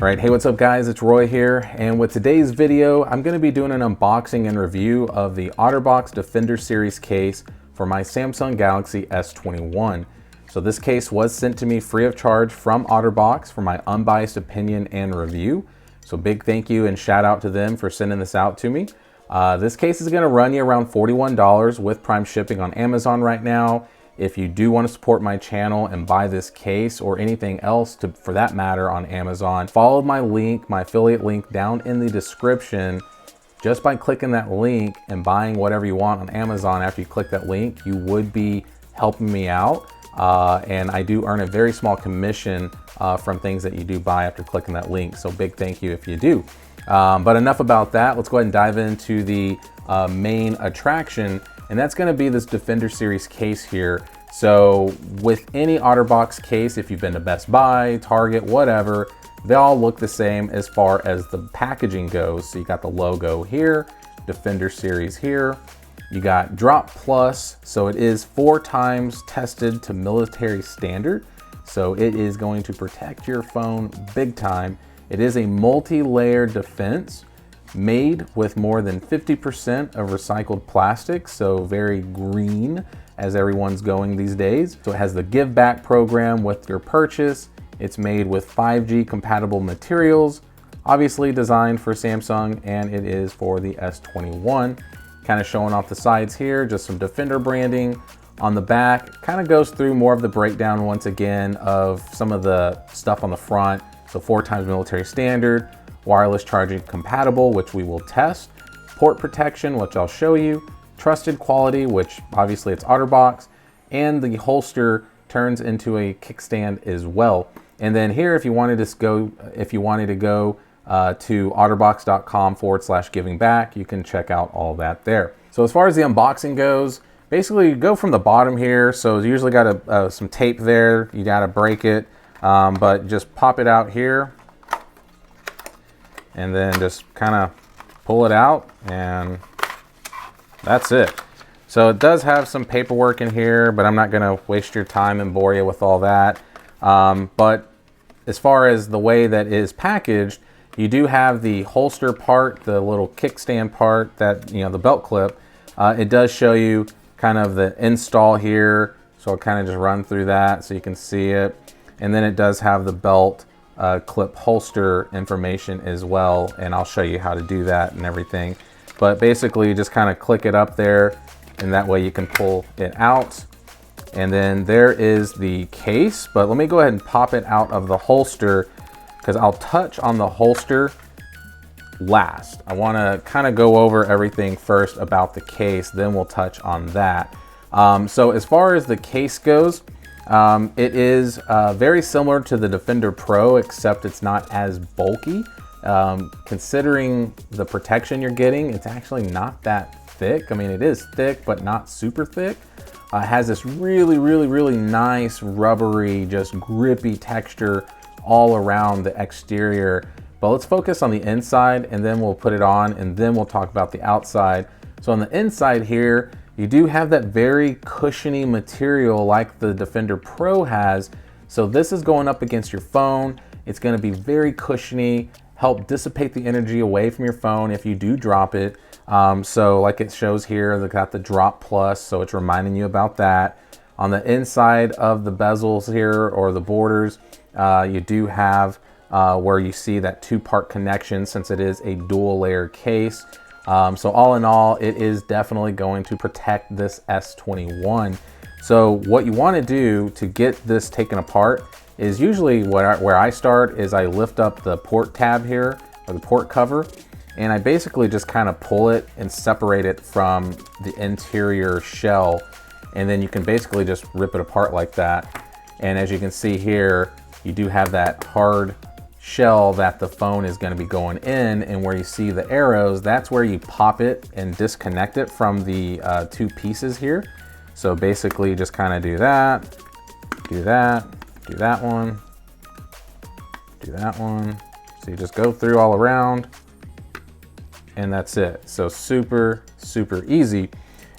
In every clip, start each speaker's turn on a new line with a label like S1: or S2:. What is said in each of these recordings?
S1: All right, hey, what's up guys? It's Roy here, and with today's video, I'm going to be doing an unboxing and review of the Otterbox Defender Series case for my Samsung Galaxy S21. So this case was sent to me free of charge from Otterbox for my unbiased opinion and review. So big thank you and shout out to them for sending this out to me. This case is going to run you around $41 with Prime shipping on Amazon right now. If you do want to support my channel and buy this case or anything else for that matter on Amazon, follow my link, my affiliate link down in the description. Just by clicking that link and buying whatever you want on Amazon after you click that link, you would be helping me out. And I do earn a very small commission from things that you do buy after clicking that link. So big thank you if you do. But enough about that. Let's go ahead and dive into the main attraction. And that's going to be this Defender Series case here. So with any Otterbox case, if you've been to Best Buy, Target, whatever, they all look the same as far as the packaging goes. So you got the logo here, Defender Series here. You got Drop Plus, so it is 4 times tested to military standard. So it is going to protect your phone big time. It is a multi-layered defense made with more than 50% of recycled plastic, so very green as everyone's going these days. So it has the give back program with your purchase. It's made with 5G compatible materials, obviously designed for Samsung, and it is for the S21. Kind of showing off the sides here, just some Defender branding. On the back, kind of goes through more of the breakdown once again of some of the stuff on the front. So 4 times military standard, wireless charging compatible, which we will test, port protection, which I'll show you, trusted quality, which obviously it's Otterbox, and the holster turns into a kickstand as well. And then here, if you wanted to go to otterbox.com/giving back, you can check out all that there. So as far as the unboxing goes, basically you go from the bottom here. So you usually got some tape there. You got to break it, but just pop it out here. And then just kind of pull it out, and that's it. So it does have some paperwork in here, but I'm not going to waste your time and bore you with all that. But as far as the way that it is packaged, you do have the holster part, the little kickstand part, that, you know, the belt clip. It does show you kind of the install here, so I'll kind of just run through that so you can see it. And then it does have the belt clip holster information as well, and I'll show you how to do that and everything. But basically you just kind of click it up there, and that way you can pull it out. And then there is the case, but let me go ahead and pop it out of the holster because I'll touch on the holster last. I want to kind of go over everything first about the case, then we'll touch on that. So as far as the case goes, it is very similar to the Defender Pro, except it's not as bulky. Considering the protection you're getting, it's actually not that thick. I mean, it is thick, but not super thick. It has this really nice rubbery, just grippy texture all around the exterior. But let's focus on the inside, and then we'll put it on, and then we'll talk about the outside. So on the inside here, you do have that very cushiony material like the Defender Pro has. So this is going up against your phone. It's going to be very cushiony, help dissipate the energy away from your phone if you do drop it. So like it shows here, they got the Drop Plus, so it's reminding you about that. On the inside of the bezels here, or the borders, you do have where you see that 2-part connection, since it is a dual layer case. So all in all, it is definitely going to protect this S21. So what you want to do to get this taken apart is usually where I start is I lift up the port tab here, or the port cover, and I basically just kind of pull it and separate it from the interior shell. And then you can basically just rip it apart like that. And as you can see here, you do have that hard shell that the phone is going to be going in, and where you see the arrows, that's where you pop it and disconnect it from the 2 pieces here. So basically you just kind of do that, do that, do that one, do that one. So you just go through all around, and that's it. So super easy.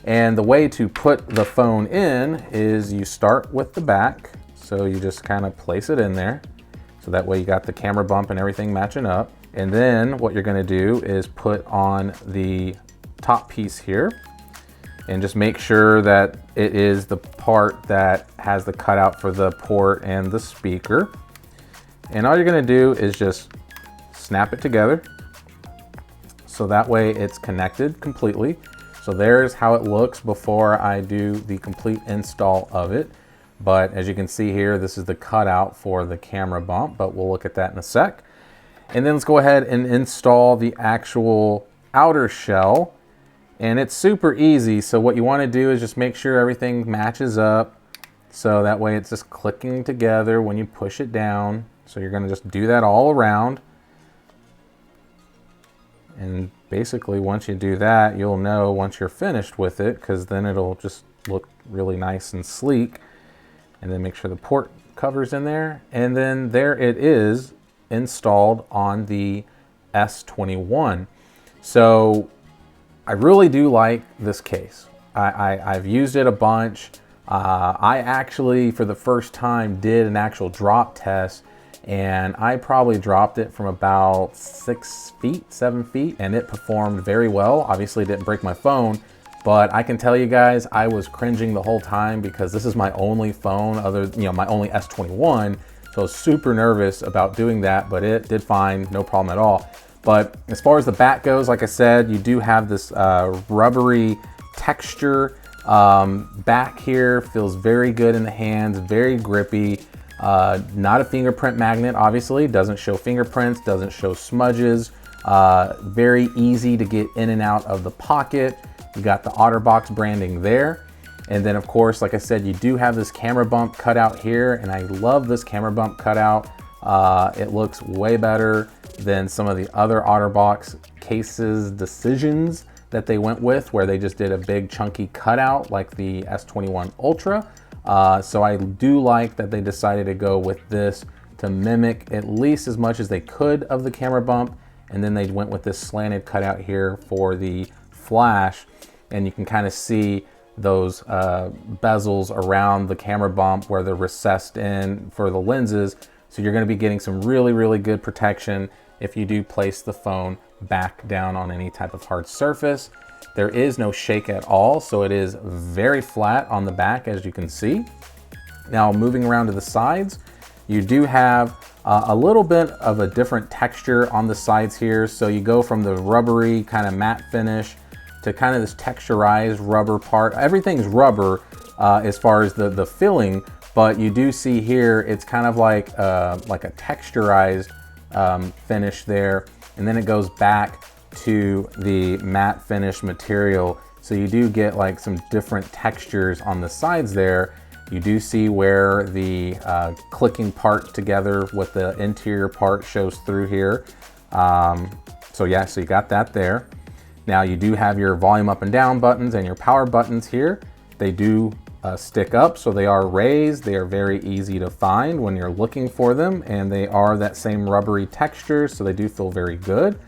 S1: And the way to put the phone in is you start with the back. So you just kind of place it in there. So that way you got the camera bump and everything matching up. And then what you're gonna do is put on the top piece here and just make sure that it is the part that has the cutout for the port and the speaker. And all you're gonna do is just snap it together. So that way it's connected completely. So there's how it looks before I do the complete install of it. But as you can see here, this is the cutout for the camera bump, but we'll look at that in a sec. And then let's go ahead and install the actual outer shell. And it's super easy. So what you want to do is just make sure everything matches up. So that way it's just clicking together when you push it down. So you're going to just do that all around. And basically once you do that, you'll know once you're finished with it, because then it'll just look really nice and sleek. And then make sure the port cover's in there. And then there it is installed on the S21. So I really do like this case. I've used it a bunch. I actually, for the first time, did an actual drop test, and I probably dropped it from about 6 feet, 7 feet, and it performed very well. Obviously, it didn't break my phone, but I can tell you guys, I was cringing the whole time because this is my only phone, my only S21, so I was super nervous about doing that, but it did fine, no problem at all. But as far as the back goes, like I said, you do have this rubbery texture. Back here feels very good in the hands, very grippy. Not a fingerprint magnet, obviously, doesn't show fingerprints, doesn't show smudges. Very easy to get in and out of the pocket. You got the Otterbox branding there. And then of course, like I said, you do have this camera bump cutout here, and I love this camera bump cutout. It looks way better than some of the other Otterbox cases decisions that they went with, where they just did a big chunky cutout like the S21 Ultra. So I do like that they decided to go with this to mimic at least as much as they could of the camera bump. And then they went with this slanted cutout here for the flash. And you can kind of see those bezels around the camera bump where they're recessed in for the lenses. So you're going to be getting some really, really good protection if you do place the phone back down on any type of hard surface. There is no shake at all, so it is very flat on the back, as you can see. Now moving around to the sides, you do have a little bit of a different texture on the sides here. So you go from the rubbery kind of matte finish to kind of this texturized rubber part. Everything's rubber as far as the filling, but you do see here it's kind of like a texturized finish there, and then it goes back to the matte finish material. So you do get like some different textures on the sides there. You do see where the clicking part together with the interior part shows through here. So yeah, so you got that there. Now you do have your volume up and down buttons and your power buttons here. They do stick up, so they are raised. They are very easy to find when you're looking for them, and they are that same rubbery texture, so they do feel very good.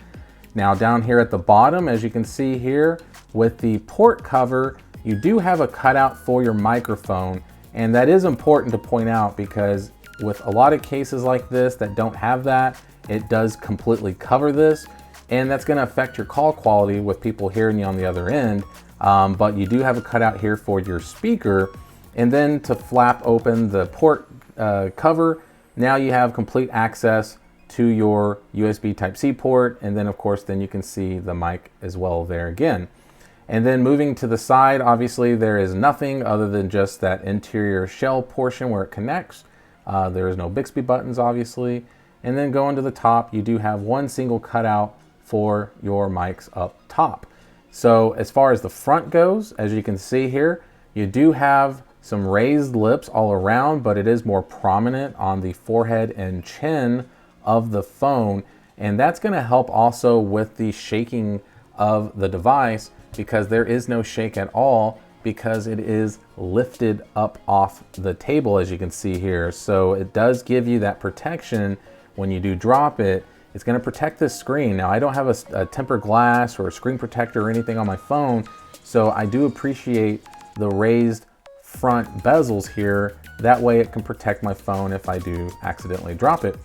S1: Now down here at the bottom, as you can see here, with the port cover, you do have a cutout for your microphone, and that is important to point out because with a lot of cases like this that don't have that, it does completely cover this, and that's going to affect your call quality with people hearing you on the other end. But you do have a cutout here for your speaker, and then to flap open the port cover, now you have complete access to your USB Type-C port, and then of course then you can see the mic as well there again. And then moving to the side, obviously there is nothing other than just that interior shell portion where it connects. There is no Bixby buttons, obviously. And then going to the top, you do have one single cutout for your mics up top. So as far as the front goes, as you can see here, you do have some raised lips all around, but it is more prominent on the forehead and chin of the phone. And that's going to help also with the shaking of the device, because there is no shake at all because it is lifted up off the table, as you can see here. So it does give you that protection when you do drop it. It's going to protect this screen. Now I don't have a tempered glass or a screen protector or anything on my phone, so I do appreciate the raised front bezels here. That way it can protect my phone if I do accidentally drop it.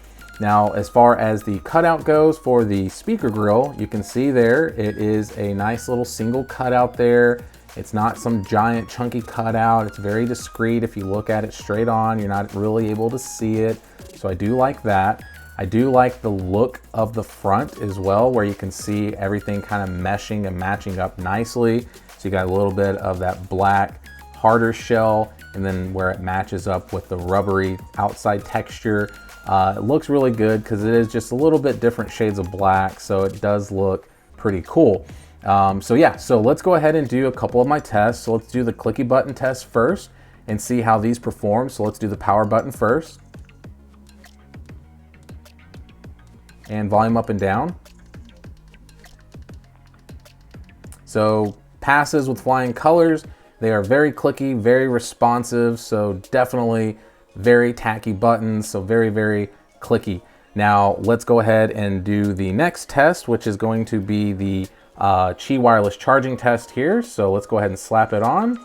S1: Now, as far as the cutout goes for the speaker grill, you can see there, it is a nice little single cutout there. It's not some giant chunky cutout. It's very discreet. If you look at it straight on, you're not really able to see it. So I do like that. I do like the look of the front as well, where you can see everything kind of meshing and matching up nicely. So you got a little bit of that black, harder shell, and then where it matches up with the rubbery outside texture. It looks really good because it is just a little bit different shades of black, so it does look pretty cool. So yeah, so let's go ahead and do a couple of my tests. So let's do the clicky button test first and see how these perform. So let's do the power button first. And volume up and down. So passes with flying colors. They are very clicky, very responsive, so definitely very tacky buttons, so very, very clicky. Now let's go ahead and do the next test, which is going to be the Qi wireless charging test here. So let's go ahead and slap it on.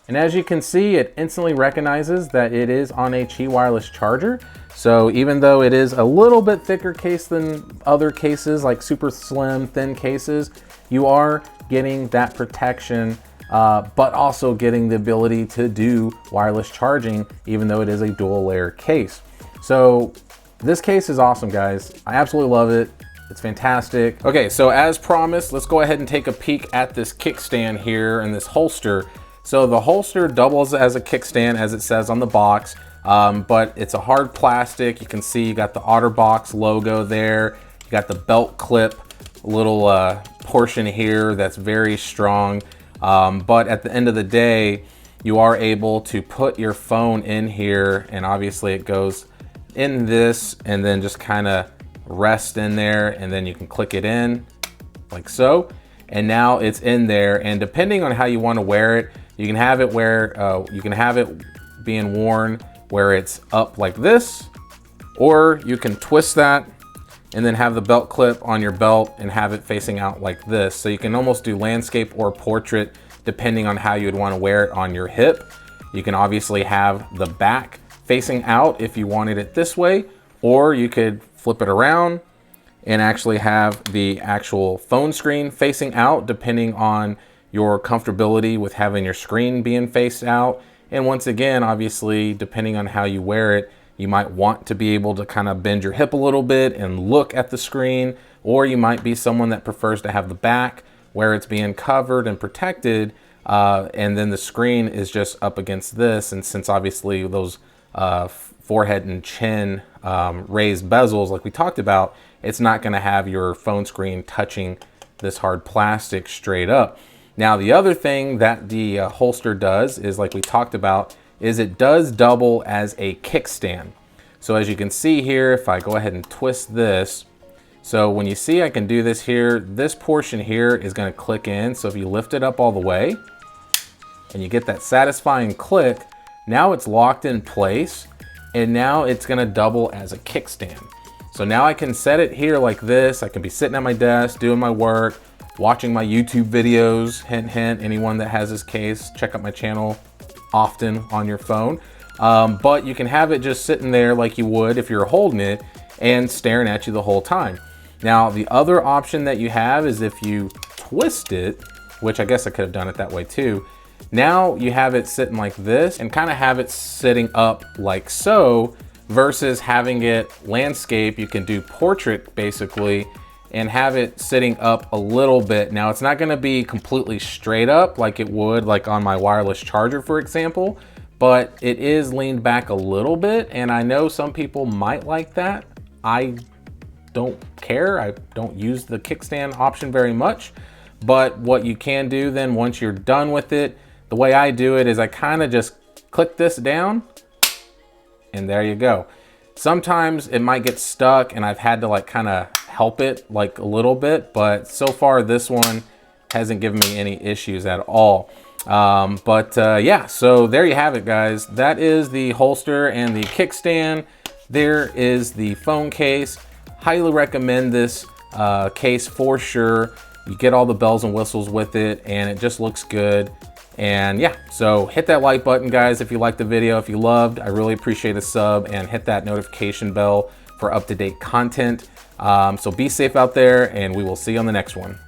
S1: And as you can see, it instantly recognizes that it is on a Qi wireless charger. So even though it is a little bit thicker case than other cases, like super slim, thin cases, you are getting that protection, but also getting the ability to do wireless charging, even though it is a dual layer case. So this case is awesome, guys. I absolutely love it. It's fantastic. Okay, so as promised, let's go ahead and take a peek at this kickstand here and this holster. So the holster doubles as a kickstand, as it says on the box, but it's a hard plastic. You can see you got the Otterbox logo there. You got the belt clip, little portion here that's very strong. But at the end of the day, you are able to put your phone in here, and obviously it goes in this and then just kind of rest in there, and then you can click it in like so. And now it's in there, and depending on how you want to wear it, you can have it where you can have it being worn where it's up like this, or you can twist that and then have the belt clip on your belt and have it facing out like this. So you can almost do landscape or portrait depending on how you would want to wear it on your hip. You can obviously have the back facing out if you wanted it this way, or you could flip it around and actually have the actual phone screen facing out depending on your comfortability with having your screen being faced out. And once again, obviously, depending on how you wear it, you might want to be able to kind of bend your hip a little bit and look at the screen, or you might be someone that prefers to have the back where it's being covered and protected, and then the screen is just up against this. And since obviously those forehead and chin raised bezels like we talked about, it's not going to have your phone screen touching this hard plastic straight up. Now the other thing that the holster does is, like we talked about, is it does double as a kickstand. So as you can see here, if I go ahead and twist this, so when you see I can do this here, this portion here is going to click in. So if you lift it up all the way and you get that satisfying click, now it's locked in place, and now it's going to double as a kickstand. So now I can set it here like this. I can be sitting at my desk doing my work, watching my YouTube videos. Hint, hint, anyone that has this case, check out my channel often on your phone. But you can have it just sitting there like you would if you're holding it and staring at you the whole time. Now, the other option that you have is if you twist it, which I guess I could have done it that way too. Now you have it sitting like this and kind of have it sitting up like so, versus having it landscape. You can do portrait basically and have it sitting up a little bit. Now it's not gonna be completely straight up like it would like on my wireless charger, for example, but it is leaned back a little bit, and I know some people might like that. I don't care. I don't use the kickstand option very much, but what you can do then once you're done with it, the way I do it is I kind of just click this down and there you go. Sometimes it might get stuck and I've had to like kind of help it like a little bit, but so far this one hasn't given me any issues at all. Yeah, so there you have it, guys. That is the holster and the kickstand. There is the phone case. Highly recommend this case for sure. You get all the bells and whistles with it, and it just looks good. And yeah, so hit that like button, guys, if you liked the video. If you loved, I really appreciate a sub, and hit that notification bell for for up-to-date content. So be safe out there, and we will see you on the next one.